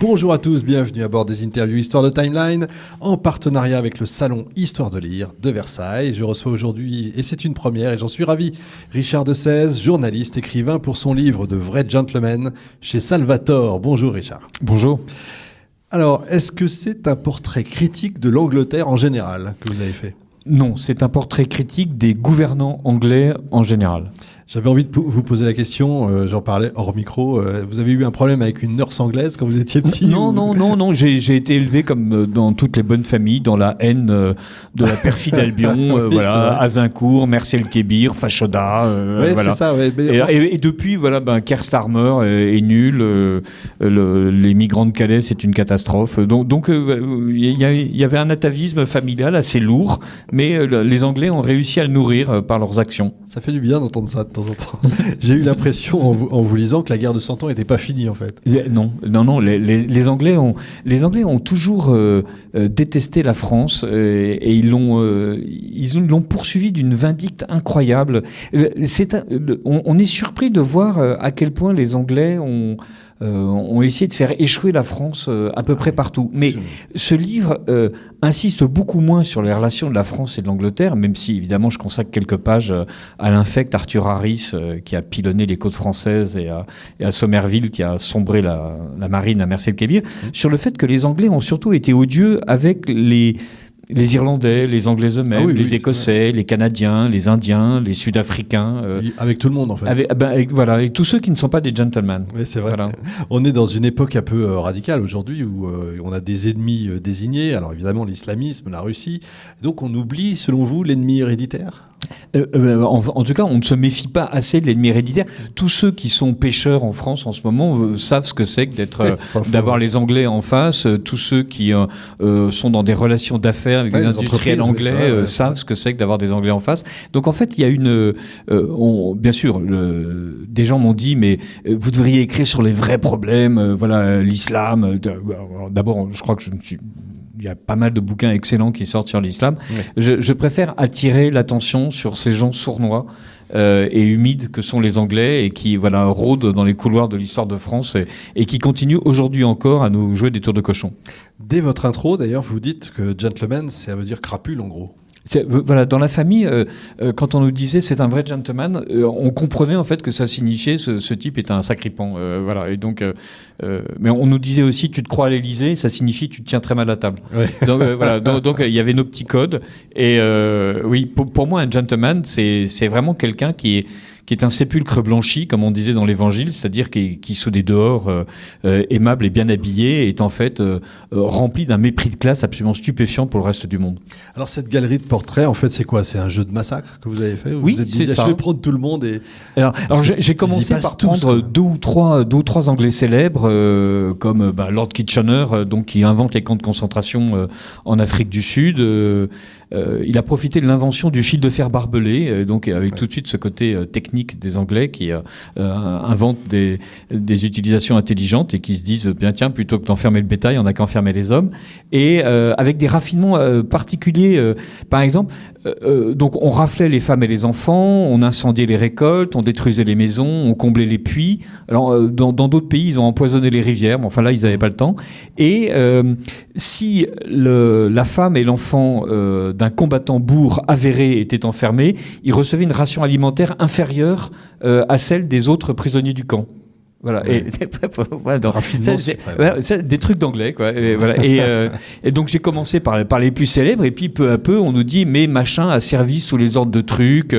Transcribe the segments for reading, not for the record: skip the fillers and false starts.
Bonjour à tous, bienvenue à bord des interviews Histoire de Timeline, en partenariat avec le Salon Histoire de lire de Versailles. Je reçois aujourd'hui, et c'est une première, et j'en suis ravi, Richard de Sèze, journaliste, écrivain pour son livre De vrais gentlemen chez Salvatore. Bonjour Richard. Bonjour. Alors, est-ce que c'est un portrait critique de l'Angleterre en général que vous avez fait ? Non, c'est un portrait critique des gouvernants anglais en général. J'avais envie de vous poser la question, j'en parlais hors micro. Vous avez eu un problème avec une nurse anglaise quand vous étiez petit ? Non. J'ai été élevé comme dans toutes les bonnes familles, dans la haine de la perfide Albion, Oui, voilà, Azincourt, Mercier-le-Kébir, Fachoda, ouais, voilà. C'est ça, ouais. Et depuis, voilà, Keir Starmer est nul. Les migrants de Calais, c'est une catastrophe. Donc, il y avait un atavisme familial assez lourd, mais les Anglais ont réussi à le nourrir par leurs actions. Ça fait du bien d'entendre ça de temps en temps. J'ai eu l'impression en vous lisant que la guerre de 100 ans n'était pas finie en fait. Non. Les Anglais ont toujours détesté la France et ils l'ont poursuivi d'une vindicte incroyable. On est surpris de voir à quel point les Anglais ont essayé de faire échouer la France à peu près partout. Mais ce livre insiste beaucoup moins sur les relations de la France et de l'Angleterre, même si évidemment je consacre quelques pages à l'infect Arthur Harris qui a pilonné les côtes françaises et à Sommerville qui a sombré la marine à Mercier-le-Kébir, sur le fait que les Anglais ont surtout été odieux avec les Irlandais, les Anglais eux-mêmes, les Écossais, les Canadiens, les Indiens, les Sud-Africains. Avec tout le monde en fait. Avec tous ceux qui ne sont pas des gentlemen. Oui, c'est vrai. Voilà. On est dans une époque un peu radicale aujourd'hui où on a des ennemis désignés. Alors évidemment l'islamisme, la Russie. Donc on oublie, selon vous, l'ennemi héréditaire ? En tout cas, on ne se méfie pas assez de l'ennemi héréditaire. Tous ceux qui sont pêcheurs en France en ce moment savent ce que c'est que d'avoir les Anglais en face. Tous ceux qui sont dans des relations d'affaires avec des industriels anglais savent ce que c'est que d'avoir des Anglais en face. Donc en fait, il y a bien sûr, des gens m'ont dit, mais vous devriez écrire sur les vrais problèmes. Voilà, l'islam. D'abord, je crois que il y a pas mal de bouquins excellents qui sortent sur l'islam. Oui. Je préfère attirer l'attention sur ces gens sournois et humides que sont les Anglais et qui rôdent dans les couloirs de l'histoire de France et qui continuent aujourd'hui encore à nous jouer des tours de cochon. Dès votre intro, d'ailleurs, vous dites que gentleman, ça veut dire crapule en gros. Dans la famille, quand on nous disait c'est un vrai gentleman, on comprenait en fait que ça signifiait ce type est un sacripant. Et donc, mais on nous disait aussi tu te crois à l'Élysée, ça signifie tu te tiens très mal à table. Ouais. Donc il y avait nos petits codes. Et oui, pour moi un gentleman c'est vraiment quelqu'un qui est un sépulcre blanchi, comme on disait dans l'Évangile, c'est-à-dire qui sous des dehors aimable et bien habillé, est en fait rempli d'un mépris de classe absolument stupéfiant pour le reste du monde. Alors cette galerie de portraits, en fait, c'est quoi ? C'est un jeu de massacre que vous avez fait ? Oui, vous êtes dit, c'est ça. Je vais prendre tout le monde et... Alors j'ai commencé par prendre deux ou trois Anglais célèbres, comme Lord Kitchener, donc qui invente les camps de concentration en Afrique du Sud. Il a profité de l'invention du fil de fer barbelé, donc avec tout de suite ce côté technique des Anglais qui inventent des utilisations intelligentes et qui se disent bien tiens, plutôt que d'enfermer le bétail, on n'a qu'à enfermer les hommes. Et avec des raffinements particuliers, par exemple, donc on raflait les femmes et les enfants, on incendiait les récoltes, on détruisait les maisons, on comblait les puits. Alors dans d'autres pays, ils ont empoisonné les rivières, mais enfin là, ils n'avaient pas le temps. Et si la femme et l'enfant d'un combattant bourg avéré étaient enfermés, ils recevaient une ration alimentaire inférieure à celle des autres prisonniers du camp. Voilà. Ouais. C'est des trucs d'anglais, quoi. Et donc j'ai commencé par les plus célèbres, et puis peu à peu on nous dit mais machin a servi sous les ordres de trucs.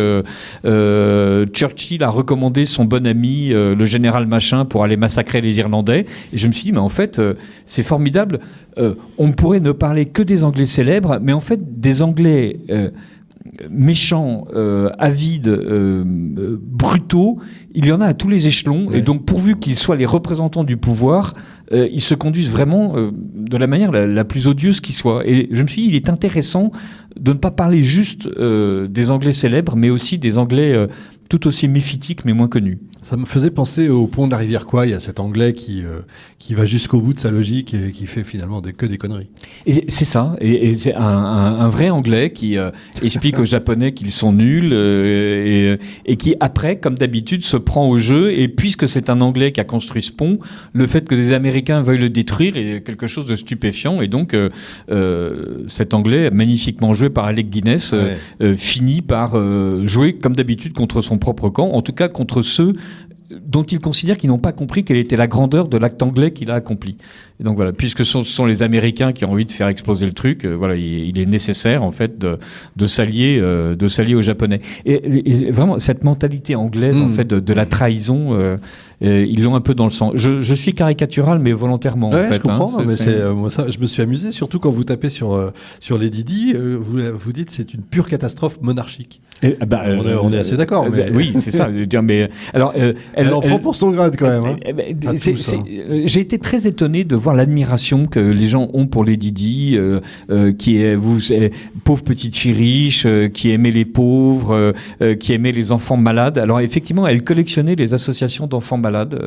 Churchill a recommandé son bon ami le général machin pour aller massacrer les Irlandais. Et je me suis dit mais en fait c'est formidable. On pourrait ne parler que des Anglais célèbres, mais en fait des Anglais méchants, avides, brutaux, il y en a à tous les échelons. Ouais. Et donc pourvu qu'ils soient les représentants du pouvoir, ils se conduisent vraiment de la manière la plus odieuse qui soit. Et je me suis dit, il est intéressant de ne pas parler juste des Anglais célèbres, mais aussi des Anglais tout aussi méphitique mais moins connu. Ça me faisait penser au pont de la rivière Kwai, à cet anglais qui va jusqu'au bout de sa logique et qui fait finalement que des conneries. Et c'est ça, et c'est un vrai anglais qui explique aux Japonais qu'ils sont nuls et qui après, comme d'habitude, se prend au jeu. Et puisque c'est un anglais qui a construit ce pont, le fait que des Américains veuillent le détruire est quelque chose de stupéfiant. Et donc cet anglais, magnifiquement joué par Alec Guinness, finit par jouer comme d'habitude contre son propre camp, en tout cas contre ceux dont il considère qu'ils n'ont pas compris quelle était la grandeur de l'acte anglais qu'il a accompli. Et donc voilà, puisque ce sont les Américains qui ont envie de faire exploser le truc, voilà, il est nécessaire en fait de s'allier aux Japonais. Et vraiment cette mentalité anglaise en fait de la trahison, ils l'ont un peu dans le sang. Je suis caricatural mais volontairement en fait. Je comprends, mais moi ça, je me suis amusé, surtout quand vous tapez sur Lady Di, vous dites c'est une pure catastrophe monarchique. On est assez d'accord. Mais... oui, c'est ça. Mais alors, elle en prend pour son grade quand même. J'ai été très étonné de voir l'admiration que les gens ont pour Lady Di, qui est pauvre petite fille riche, qui aimait les pauvres, qui aimait les enfants malades. Alors effectivement, elle collectionnait les associations d'enfants malades.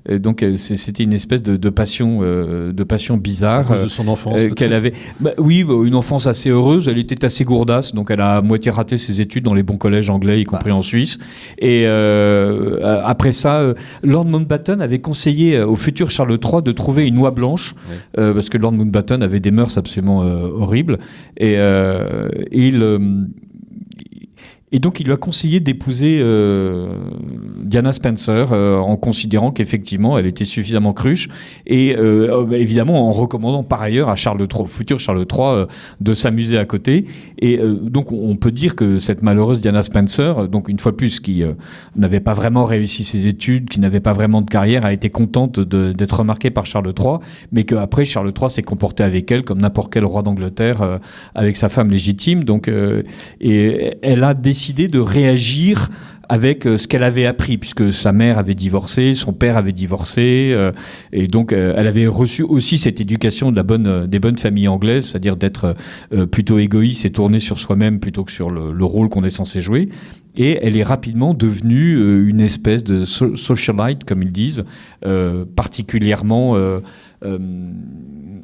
Donc c'était une espèce de passion bizarre. À cause de son enfance. Qu'elle avait. Oui, une enfance assez heureuse. Elle était assez gourdasse, donc elle a à moitié raté ses études dans les bons collèges anglais, y compris en Suisse. Et après ça, Lord Mountbatten avait conseillé au futur Charles III de trouver une oie blanche, parce que Lord Mountbatten avait des mœurs absolument horribles. Et donc, il lui a conseillé d'épouser Diana Spencer en considérant qu'effectivement, elle était suffisamment cruche et évidemment en recommandant par ailleurs à futur Charles III, de s'amuser à côté. Et donc, on peut dire que cette malheureuse Diana Spencer, donc une fois de plus, qui n'avait pas vraiment réussi ses études, qui n'avait pas vraiment de carrière, a été contente d'être remarquée par Charles III, mais qu'après, Charles III s'est comporté avec elle comme n'importe quel roi d'Angleterre avec sa femme légitime. Donc, et elle a décidé de réagir avec ce qu'elle avait appris, puisque sa mère avait divorcé, son père avait divorcé, et donc elle avait reçu aussi cette éducation des bonnes familles anglaises, c'est-à-dire d'être plutôt égoïste et tournée sur soi-même plutôt que sur le rôle qu'on est censé jouer. Et elle est rapidement devenue une espèce de socialite, comme ils disent, particulièrement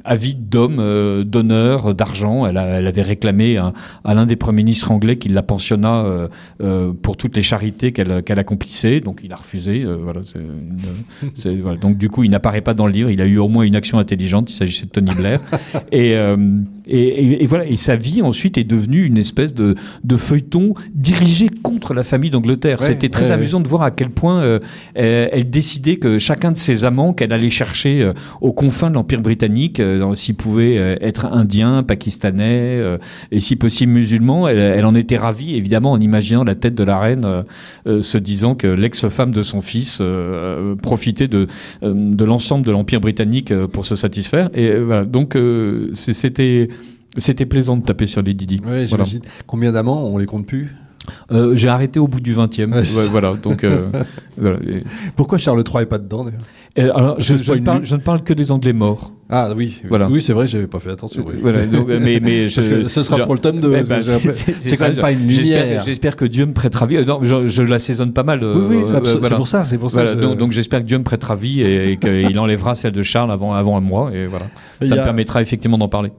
avide d'hommes, d'honneur, d'argent. Elle avait réclamé à l'un des premiers ministres anglais qu'il la pensionnât pour toutes les charités qu'elle accomplissait. Donc il a refusé. Voilà. Donc du coup, il n'apparaît pas dans le livre. Il a eu au moins une action intelligente. Il s'agissait de Tony Blair. Et voilà. Et sa vie ensuite est devenue une espèce de feuilleton dirigé contre la famille d'Angleterre. C'était très amusant de voir à quel point elle décidait que chacun de ses amants qu'elle allait chercher aux confins de l'Empire britannique, s'il pouvait être indien, pakistanais, et si possible musulman, elle en était ravie, évidemment, en imaginant la tête de la reine se disant que l'ex-femme de son fils profitait de l'ensemble de l'Empire britannique pour se satisfaire. Et voilà, donc c'était plaisant de taper sur les Didi. Oui, j'imagine. Voilà. Combien d'amants, on les compte plus ? J'ai arrêté au bout du 20e. Voilà, donc, voilà. Pourquoi Charles III n'est pas dedans d'ailleurs ? Alors, je ne parle que des Anglais morts. Ah oui, voilà. Oui, c'est vrai, j'avais pas fait attention. Oui. Voilà, donc, mais parce que ce sera pour le tome 2. C'est quand même pas une lumière. J'espère que Dieu me prêtera vie. Non, je l'assaisonne pas mal. Oui, voilà. C'est pour ça. Voilà, donc j'espère que Dieu me prêtera vie et qu'il enlèvera celle de Charles avant moi. Et voilà, ça me permettra effectivement d'en parler.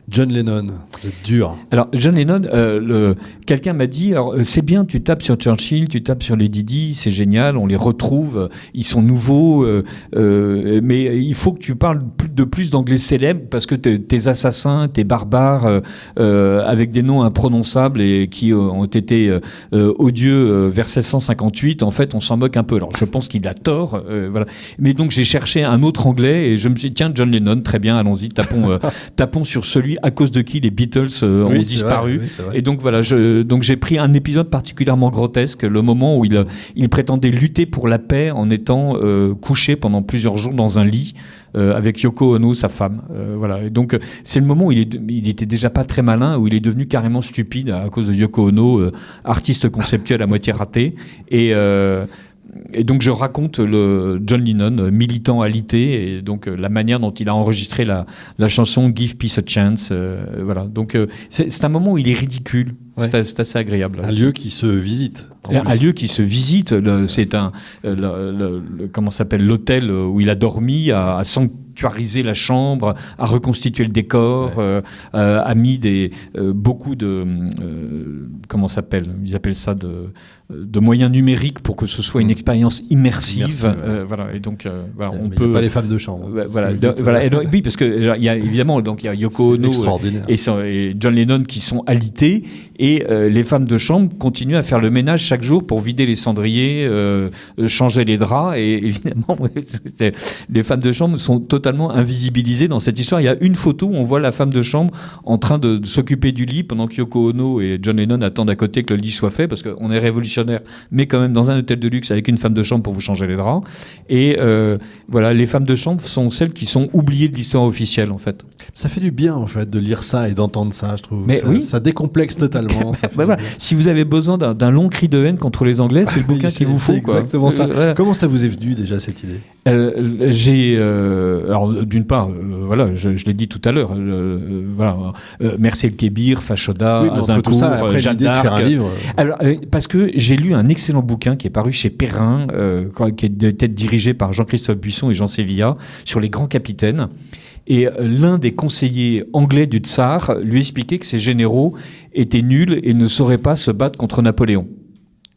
John Lennon, c'est dur. Alors John Lennon, quelqu'un m'a dit, alors c'est bien, tu tapes sur Churchill, tu tapes sur les Didi, c'est génial, on les retrouve, ils sont nouveaux, mais il faut que tu parles de plus d'anglais célèbres parce que tes assassins, tes barbares avec des noms imprononçables et qui ont été odieux vers 1658, en fait on s'en moque un peu. Alors je pense qu'il a tort, voilà. Mais donc j'ai cherché un autre anglais et je me suis dit tiens, John Lennon, très bien, allons-y, tapons sur celui à cause de qui les Beatles ont disparu. Vrai. Et donc voilà, donc j'ai pris un épisode particulièrement grotesque, le moment où il prétendait lutter pour la paix en étant couché pendant plusieurs jours dans un lit avec Yoko Ono, sa femme. Voilà. Et donc c'est le moment où il était déjà pas très malin, où il est devenu carrément stupide à cause de Yoko Ono, artiste conceptuel à moitié raté. Et donc je raconte le John Lennon, militant alité, et donc la manière dont il a enregistré la chanson Give Peace a Chance. Voilà. Donc c'est un moment où il est ridicule. Ouais. C'est assez agréable. Un lieu qui se visite. Un lieu qui se visite. C'est comment s'appelle, l'hôtel où il a dormi, a sanctuarisé la chambre, a reconstitué le décor, a mis beaucoup de comment s'appelle, ils appellent ça de moyens numériques pour que ce soit une expérience immersive. Voilà. Et donc voilà, on peut. Il n'y a pas les femmes de chambre. Voilà. Et donc, oui, parce que il y a évidemment donc il y a Yoko Ono et John Lennon qui sont alités, et les femmes de chambre continuent à faire le ménage chaque jour pour vider les cendriers, changer les draps, et évidemment les femmes de chambre sont totalement invisibilisées dans cette histoire. Il y a une photo où on voit la femme de chambre en train de s'occuper du lit pendant que Yoko Ono et John Lennon attendent à côté que le lit soit fait, parce qu'on est révolutionnaire, mais quand même dans un hôtel de luxe avec une femme de chambre pour vous changer les draps. Et voilà, les femmes de chambre sont celles qui sont oubliées de l'histoire officielle, en fait. Ça fait du bien, en fait, de lire ça et d'entendre ça, je trouve. Mais ça décomplexe totalement. Voilà. Si vous avez besoin d'un long cri de haine contre les Anglais, c'est le bouquin qu'il vous faut. Exactement ça. Comment ça vous est venu déjà, cette idée ? Alors d'une part, voilà, je l'ai dit tout à l'heure, voilà, Mercier Kébir, Fachoda, Azincourt, Jeanne d'Arc. Faire un livre. Alors parce que j'ai lu un excellent bouquin qui est paru chez Perrin, qui était dirigé par Jean-Christophe Buisson et Jean Sévillat, sur les grands capitaines. Et l'un des conseillers anglais du tsar lui expliquait que ces généraux étaient nuls et ne sauraient pas se battre contre Napoléon.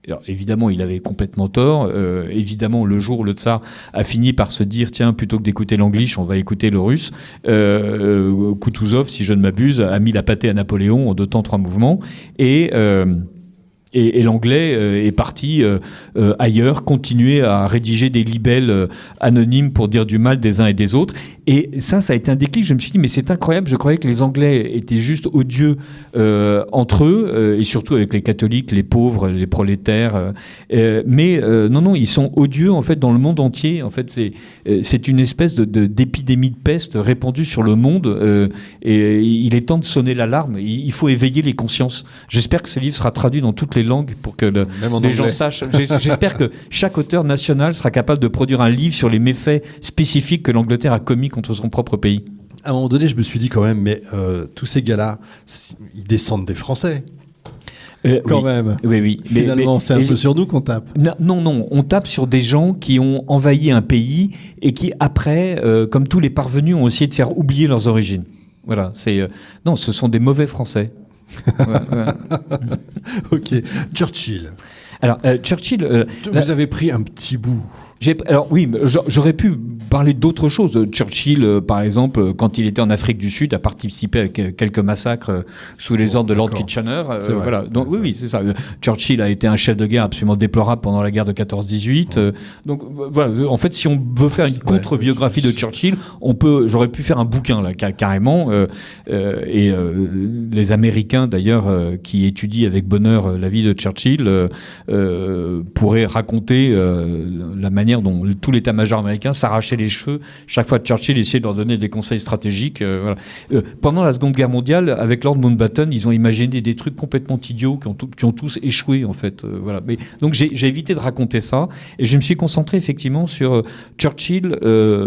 Alors, évidemment, il avait complètement tort. Évidemment, le jour où le tsar a fini par se dire, tiens, plutôt que d'écouter l'anglish, on va écouter le russe, Kutuzov, si je ne m'abuse, a mis la pâtée à Napoléon en 2 temps 3 mouvements. Et l'anglais est parti ailleurs, continuer à rédiger des libelles anonymes pour dire du mal des uns et des autres. Et ça a été un déclic. Je me suis dit, mais c'est incroyable. Je croyais que les Anglais étaient juste odieux entre eux, et surtout avec les catholiques, les pauvres, les prolétaires. Mais non, ils sont odieux en fait dans le monde entier. En fait, c'est une espèce d'épidémie de peste répandue sur le monde. Et il est temps de sonner l'alarme. Il faut éveiller les consciences. J'espère que ce livre sera traduit dans toutes les langues pour que les gens sachent. J'espère que chaque auteur national sera capable de produire un livre sur les méfaits spécifiques que l'Angleterre a commis contre son propre pays. À un moment donné, je me suis dit quand même, mais tous ces gars-là, ils descendent des Français. Quand même. Oui. Finalement, c'est un peu sur nous qu'on tape. Non. On tape sur des gens qui ont envahi un pays et qui, après, comme tous les parvenus, ont essayé de faire oublier leurs origines. Voilà. Non, ce sont des mauvais Français. Ouais. Ok. Churchill. Alors, Churchill... vous avez pris un petit bout. Alors oui, j'aurais pu parler d'autres choses. Churchill, par exemple, quand il était en Afrique du Sud, a participé à quelques massacres sous les ordres de Lord Kitchener. Voilà. Donc oui, c'est ça. Churchill a été un chef de guerre absolument déplorable pendant la guerre de 14-18. Donc voilà. En fait, si on veut faire une contre-biographie de Churchill, j'aurais pu faire un bouquin là, carrément. Les Américains, d'ailleurs, qui étudient avec bonheur la vie de Churchill, pourraient raconter la manière dont tout l'état-major américain s'arrachait les cheveux chaque fois que Churchill essayait de leur donner des conseils stratégiques. Voilà. Pendant la Seconde Guerre mondiale, avec Lord Mountbatten, ils ont imaginé des trucs complètement idiots qui ont tous échoué, en fait. Voilà. Mais, donc j'ai évité de raconter ça, et je me suis concentré effectivement sur Churchill,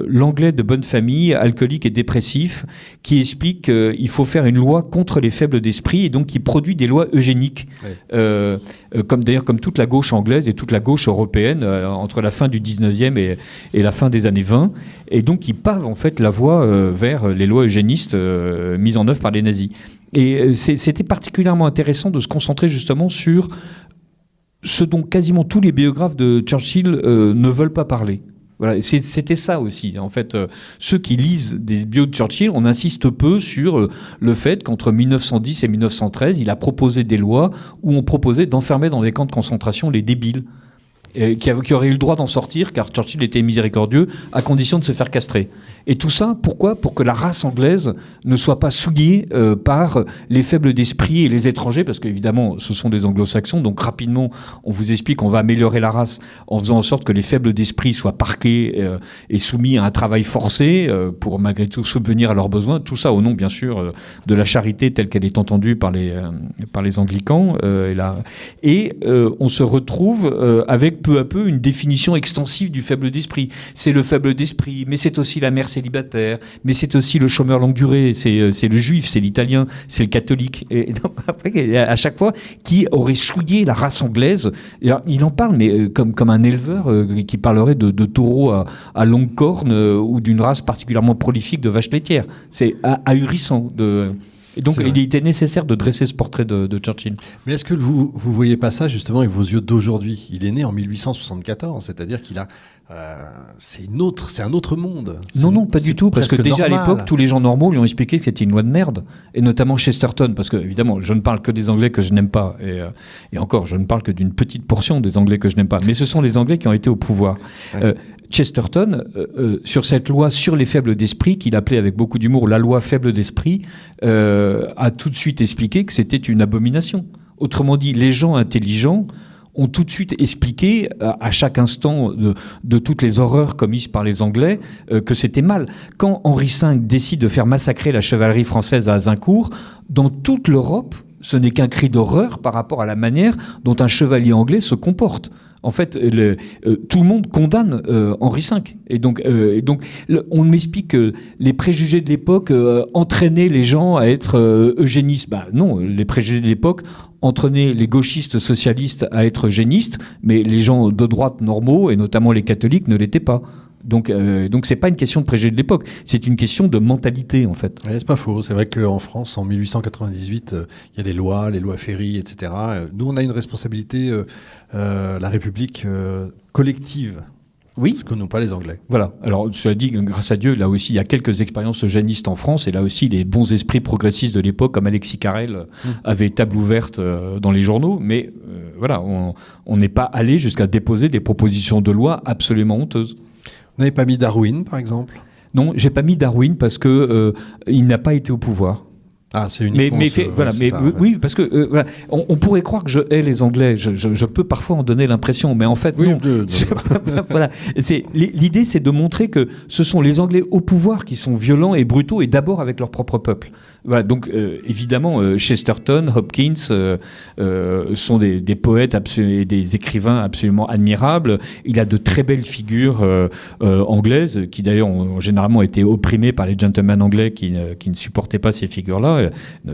l'anglais de bonne famille, alcoolique et dépressif, qui explique qu'il faut faire une loi contre les faibles d'esprit, et donc qui produit des lois eugéniques. Ouais. Comme toute la gauche anglaise et toute la gauche européenne, entre la fin du 19e et la fin des années 20, et donc ils pavent en fait la voie vers les lois eugénistes mises en œuvre par les nazis. Et c'était particulièrement intéressant de se concentrer justement sur ce dont quasiment tous les biographes de Churchill ne veulent pas parler. Voilà, c'était ça aussi. En fait, ceux qui lisent des bios de Churchill, on insiste peu sur le fait qu'entre 1910 et 1913, il a proposé des lois où on proposait d'enfermer dans des camps de concentration les débiles, qui auraient eu le droit d'en sortir, car Churchill était miséricordieux, à condition de se faire castrer. Et tout ça, pourquoi ? Pour que la race anglaise ne soit pas souillée par les faibles d'esprit et les étrangers, parce qu'évidemment, ce sont des anglo-saxons, donc rapidement, on vous explique qu'on va améliorer la race en faisant en sorte que les faibles d'esprit soient parqués et soumis à un travail forcé pour malgré tout subvenir à leurs besoins, tout ça au nom, bien sûr, de la charité telle qu'elle est entendue par les anglicans. On se retrouve avec peu à peu une définition extensive du faible d'esprit. C'est le faible d'esprit, mais c'est aussi la Mercier célibataire, mais c'est aussi le chômeur longue durée, c'est le juif, c'est l'italien, c'est le catholique. Et donc, après, à chaque fois, qui aurait souillé la race anglaise. Alors, il en parle, mais comme un éleveur qui parlerait de taureaux à longue corne ou d'une race particulièrement prolifique de vaches laitières. C'est ahurissant. Et donc, il était nécessaire de dresser ce portrait de Churchill. Mais est-ce que vous voyez pas ça justement avec vos yeux d'aujourd'hui ? Il est né en 1874, c'est-à-dire qu'il a... c'est un autre monde. Non, pas du tout, parce que déjà normal. À l'époque, tous les gens normaux lui ont expliqué que c'était une loi de merde, et notamment Chesterton, parce que évidemment, je ne parle que des Anglais que je n'aime pas, et encore, je ne parle que d'une petite portion des Anglais que je n'aime pas, mais ce sont les Anglais qui ont été au pouvoir. Ouais. Chesterton, sur cette loi sur les faibles d'esprit, qu'il appelait avec beaucoup d'humour la loi faible d'esprit, a tout de suite expliqué que c'était une abomination. Autrement dit, les gens intelligents ont tout de suite expliqué à chaque instant de toutes les horreurs commises par les Anglais que c'était mal. Quand Henri V décide de faire massacrer la chevalerie française à Azincourt, dans toute l'Europe, ce n'est qu'un cri d'horreur par rapport à la manière dont un chevalier anglais se comporte. En fait, tout le monde condamne Henri V. Et donc, on m'explique que les préjugés de l'époque entraînaient les gens à être eugénistes. Non, les préjugés de l'époque entraînaient les gauchistes socialistes à être eugénistes, mais les gens de droite normaux, et notamment les catholiques, ne l'étaient pas. Donc c'est pas une question de préjugés de l'époque, c'est une question de mentalité en fait. Ouais, c'est pas faux. C'est vrai qu'en France, en 1898, il y a les lois Ferry, etc. Nous, on a une responsabilité, la République collective. Oui. Ce que n'ont pas les Anglais. Voilà. Alors, cela dit, grâce à Dieu, là aussi, il y a quelques expériences eugénistes en France, et là aussi, les bons esprits progressistes de l'époque, comme Alexis Carrel, avaient table ouverte dans les journaux, mais voilà, on n'est pas allé jusqu'à déposer des propositions de loi absolument honteuses. Vous n'avez pas mis Darwin, par exemple ? Non, j'ai pas mis Darwin parce que il n'a pas été au pouvoir. Ah, c'est uniquement oui, parce que voilà, on pourrait croire que je hais les Anglais. Je peux parfois en donner l'impression, mais en fait, oui, non. Voilà. L'idée, c'est de montrer que ce sont les Anglais au pouvoir qui sont violents et brutaux, et d'abord avec leur propre peuple. Voilà, donc évidemment, Chesterton, Hopkins sont des poètes et des écrivains absolument admirables. Il a de très belles figures anglaises, qui d'ailleurs ont généralement été opprimées par les gentlemen anglais qui ne supportaient pas ces figures-là.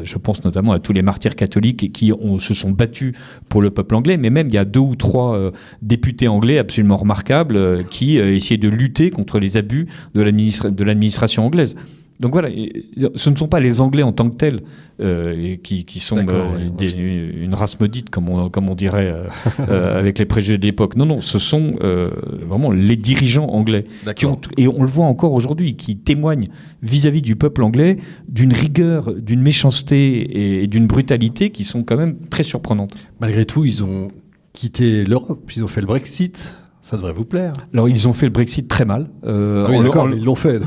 Je pense notamment à tous les martyrs catholiques qui se sont battus pour le peuple anglais, mais même il y a 2 ou 3 députés anglais absolument remarquables qui essayaient de lutter contre les abus de l'administration anglaise. Donc voilà, ce ne sont pas les Anglais en tant que tels qui sont une race maudite, comme on dirait avec les préjugés de l'époque. Non, ce sont vraiment les dirigeants anglais et on le voit encore aujourd'hui, qui témoignent vis-à-vis du peuple anglais d'une rigueur, d'une méchanceté et d'une brutalité qui sont quand même très surprenantes. Malgré tout, ils ont quitté l'Europe, ils ont fait le Brexit. Ça devrait vous plaire. Alors, ils ont fait le Brexit très mal. Ils l'ont fait.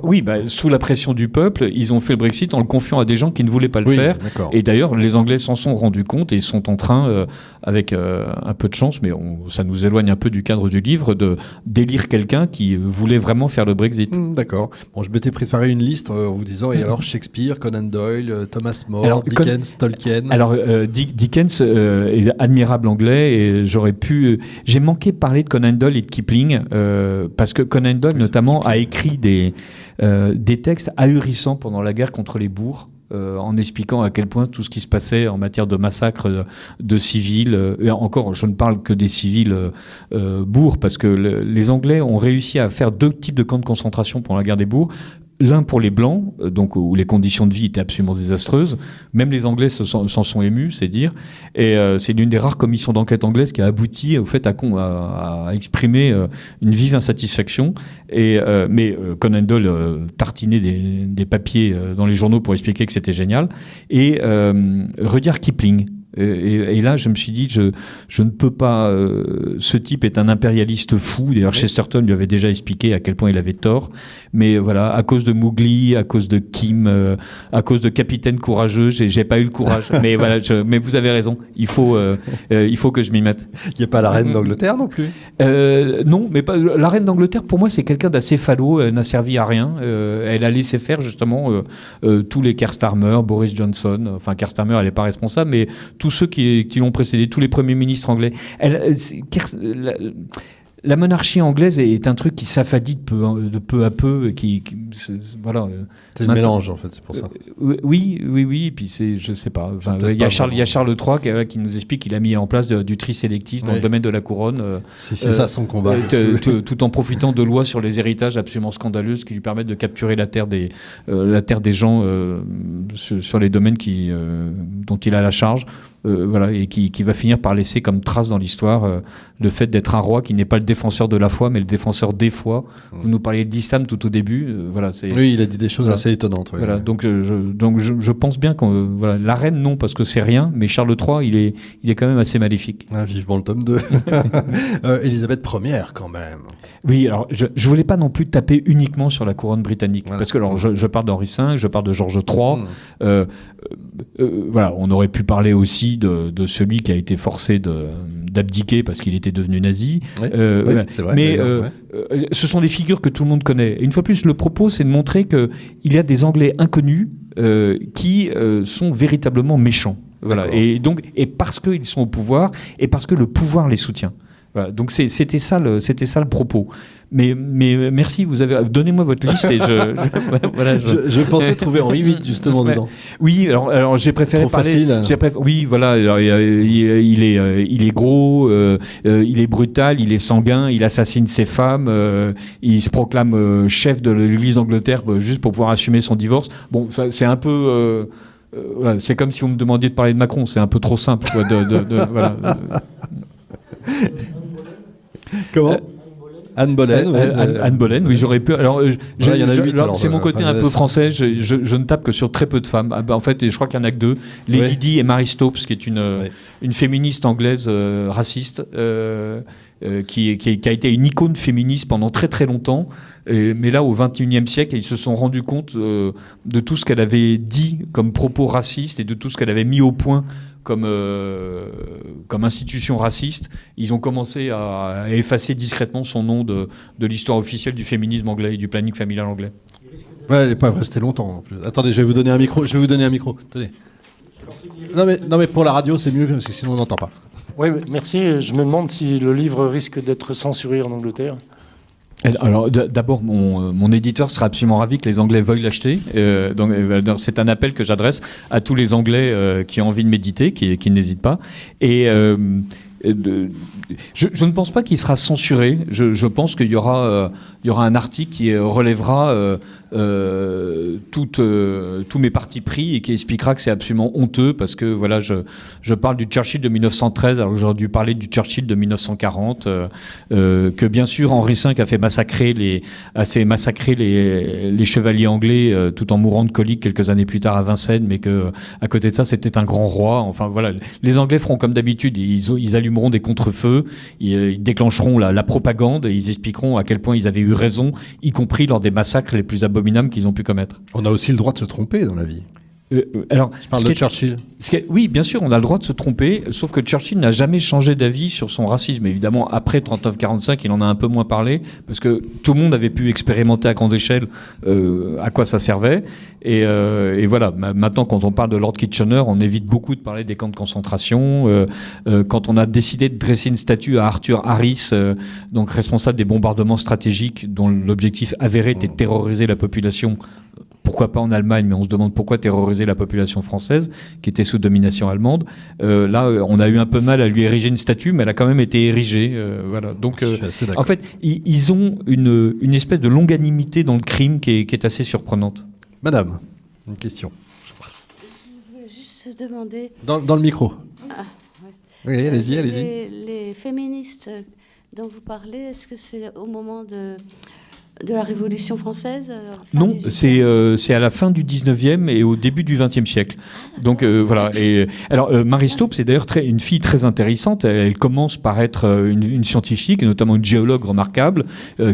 Oui, sous la pression du peuple, ils ont fait le Brexit en le confiant à des gens qui ne voulaient pas le faire. D'accord. Et d'ailleurs, les Anglais s'en sont rendus compte et sont en train, avec un peu de chance, mais ça nous éloigne un peu du cadre du livre, d'élire quelqu'un qui voulait vraiment faire le Brexit. D'accord. Bon, je m'étais préparé une liste en vous disant, et alors Shakespeare, Conan Doyle, Thomas More, Dickens, Tolkien. Alors, Dickens est admirable anglais, et j'ai manqué de parler de Conan Doyle et de Kipling, parce que Conan Doyle notamment a écrit des textes ahurissants pendant la guerre contre les bourgs, en expliquant à quel point tout ce qui se passait en matière de massacre de civils, et encore je ne parle que des civils bourgs, parce que les Anglais ont réussi à faire 2 types de camps de concentration pendant la guerre des bourgs. L'un pour les Blancs, donc où les conditions de vie étaient absolument désastreuses. Même les Anglais s'en sont émus, c'est dire. Et c'est l'une des rares commissions d'enquête anglaises qui a abouti au fait à exprimer une vive insatisfaction. Mais Conan Doyle tartinait des papiers dans les journaux pour expliquer que c'était génial. Et Rudyard Kipling. Et là, je me suis dit, je ne peux pas... ce type est un impérialiste fou. D'ailleurs, Chesterton lui avait déjà expliqué à quel point il avait tort. Mais voilà, à cause de Mowgli, à cause de Kim, à cause de Capitaine Courageux, j'ai pas eu le courage. Mais voilà, mais vous avez raison. Il faut que je m'y mette. Il n'y a pas la reine d'Angleterre non plus. Non, mais pas, la reine d'Angleterre, pour moi, c'est quelqu'un d'assez falot. Elle n'a servi à rien. Elle a laissé faire justement tous les Keir Starmer, Boris Johnson. Enfin, Keir Starmer, elle n'est pas responsable, mais tous ceux qui l'ont précédé, tous les premiers ministres anglais. la monarchie anglaise est un truc qui s'affadit de peu à peu, voilà. C'est le mélange en fait, c'est pour ça. Oui. Puis je sais pas. Enfin, il y a Charles III qui nous explique qu'il a mis en place du tri sélectif dans le domaine de la couronne. C'est ça son combat. Tout en profitant de lois sur les héritages absolument scandaleuses qui lui permettent de capturer la terre des gens sur les domaines dont il a la charge. Voilà, et qui va finir par laisser comme trace dans l'histoire le fait d'être un roi qui n'est pas le défenseur de la foi, mais le défenseur des foi. Vous nous parliez de l'islam tout au début. Voilà, oui, il a dit des choses assez étonnantes. Ouais, voilà, donc je pense bien que la reine, non, parce que c'est rien, mais Charles III, il est quand même assez maléfique. Vivement le tome 2. Élisabeth Ier, quand même. Oui, alors je voulais pas non plus taper uniquement sur la couronne britannique, parce que alors, je parle d'Henri V, je parle de Georges III. Voilà, on aurait pu parler aussi de celui qui a été forcé d'abdiquer parce qu'il était devenu nazi. Oui, c'est vrai. Mais ce sont des figures que tout le monde connaît. Et une fois plus, le propos, c'est de montrer qu'il y a des Anglais inconnus qui sont véritablement méchants. Voilà. Et parce qu'ils sont au pouvoir et parce que le pouvoir les soutient. Voilà. Donc c'était ça le propos. Mais merci, donnez-moi votre liste et je pensais trouver Henri VIII justement dedans. Oui, alors j'ai préféré trop parler. Oui, voilà, alors, il est gros, il est brutal, il est sanguin, il assassine ses femmes, il se proclame chef de l'Église d'Angleterre juste pour pouvoir assumer son divorce. Bon, c'est un peu. Voilà, c'est comme si vous me demandiez de parler de Macron, c'est un peu trop simple. Quoi, voilà. Comment Anne Boleyn, Anne Boleyn, oui, j'aurais pu. Alors, il y en a 8. C'est mon côté un peu français. Je ne tape que sur très peu de femmes. En fait, je crois qu'il y en a que 2. Lady Di et Mary Stopes, qui est une féministe anglaise raciste, qui a été une icône féministe pendant très très longtemps. Mais là, au XXIe siècle, ils se sont rendus compte de tout ce qu'elle avait dit comme propos racistes et de tout ce qu'elle avait mis au point comme institution raciste. Ils ont commencé à effacer discrètement son nom de l'histoire officielle du féminisme anglais et du planning familial anglais. Ouais, elle n'est pas restée longtemps en plus. Attendez, je vais vous donner un micro. Attendez. Non mais pour la radio, c'est mieux parce que sinon on n'entend pas. Oui, merci. Je me demande si le livre risque d'être censuré en Angleterre. Alors d'abord, mon éditeur sera absolument ravi que les Anglais veuillent l'acheter. Donc c'est un appel que j'adresse à tous les Anglais qui ont envie de méditer, qui n'hésitent pas. Et je ne pense pas qu'il sera censuré. Je pense qu'il y aura un article qui relèvera tous mes partis pris et qui expliquera que c'est absolument honteux parce que voilà, je parle du Churchill de 1913 alors que j'aurais dû parler du Churchill de 1940 que bien sûr Henri V a fait massacrer les chevaliers anglais tout en mourant de colique quelques années plus tard à Vincennes, mais que à côté de ça c'était un grand roi. Enfin voilà, les Anglais feront comme d'habitude, ils allumeront des contre-feux, ils déclencheront la propagande et ils expliqueront à quel point ils avaient eu raison, y compris lors des massacres les plus abominables qu'ils ont pu commettre. On a aussi le droit de se tromper dans la vie. Alors, je parle de Churchill. Oui, bien sûr, on a le droit de se tromper, sauf que Churchill n'a jamais changé d'avis sur son racisme. Évidemment, après 39-45, il en a un peu moins parlé, parce que tout le monde avait pu expérimenter à grande échelle à quoi ça servait. Et voilà, maintenant, quand on parle de Lord Kitchener, on évite beaucoup de parler des camps de concentration. Quand on a décidé de dresser une statue à Arthur Harris, donc responsable des bombardements stratégiques, dont l'objectif avéré était de terroriser la population, pourquoi pas en Allemagne, mais on se demande pourquoi terroriser la population française qui était sous domination allemande. Là, on a eu un peu mal à lui ériger une statue, mais elle a quand même été érigée. Voilà. Donc, en fait, ils ont une espèce de longanimité dans le crime qui est assez surprenante. Madame, une question. Je voulais juste demander... Dans le micro. Ouais. Oui, allez-y. Les féministes dont vous parlez, est-ce que c'est au moment de la Révolution française Non, c'est à la fin du 19e et au début du 20e siècle. Donc voilà. Et alors Mary Stopes, c'est d'ailleurs une fille très intéressante. Elle commence par être une scientifique, et notamment une géologue remarquable,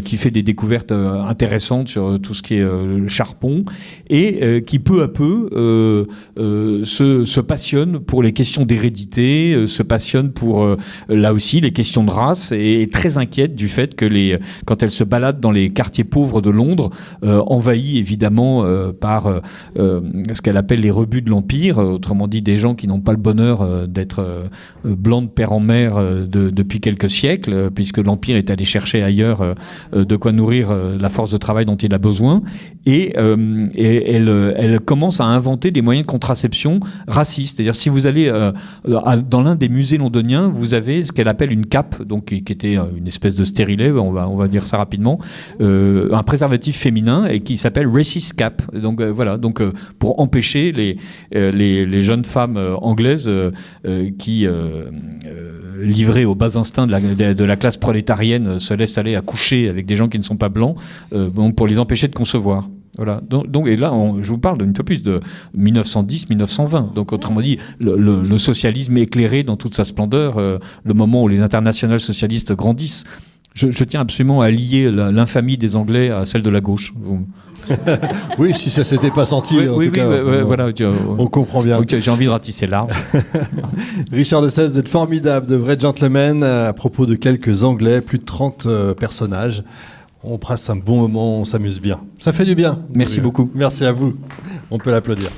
qui fait des découvertes intéressantes sur tout ce qui est le charbon, et qui peu à peu se passionne pour les questions d'hérédité, se passionne pour là aussi les questions de race, et est très inquiète du fait que quand elle se balade dans les quartiers quartiers pauvres de Londres, envahis évidemment par ce qu'elle appelle les rebuts de l'Empire, autrement dit des gens qui n'ont pas le bonheur d'être blancs de père en mère depuis quelques siècles, puisque l'Empire est allé chercher ailleurs de quoi nourrir la force de travail dont il a besoin, et elle commence à inventer des moyens de contraception racistes. C'est-à-dire, si vous allez dans l'un des musées londoniens, vous avez ce qu'elle appelle une cape, donc qui était une espèce de stérilet, on va dire ça rapidement, un préservatif féminin et qui s'appelle Racist Cap. Donc voilà, donc pour empêcher les jeunes femmes anglaises qui livrées aux bas instincts de la classe prolétarienne se laissent aller à coucher avec des gens qui ne sont pas blancs, pour les empêcher de concevoir. Voilà. Donc, et là, je vous parle d'une fois plus de 1910-1920. Donc, autrement dit, le socialisme éclairé dans toute sa splendeur, le moment où les internationales socialistes grandissent. Je tiens absolument à lier l'infamie des Anglais à celle de la gauche. Oui, si ça s'était pas senti, en tout cas, voilà, on comprend bien. J'ai envie de ratisser l'arbre. Richard de Sèze, vous êtes formidable, de vrais gentlemen, à propos de quelques Anglais, plus de 30 personnages. On passe un bon moment, on s'amuse bien. Ça fait du bien. Merci beaucoup. Merci à vous. On peut l'applaudir.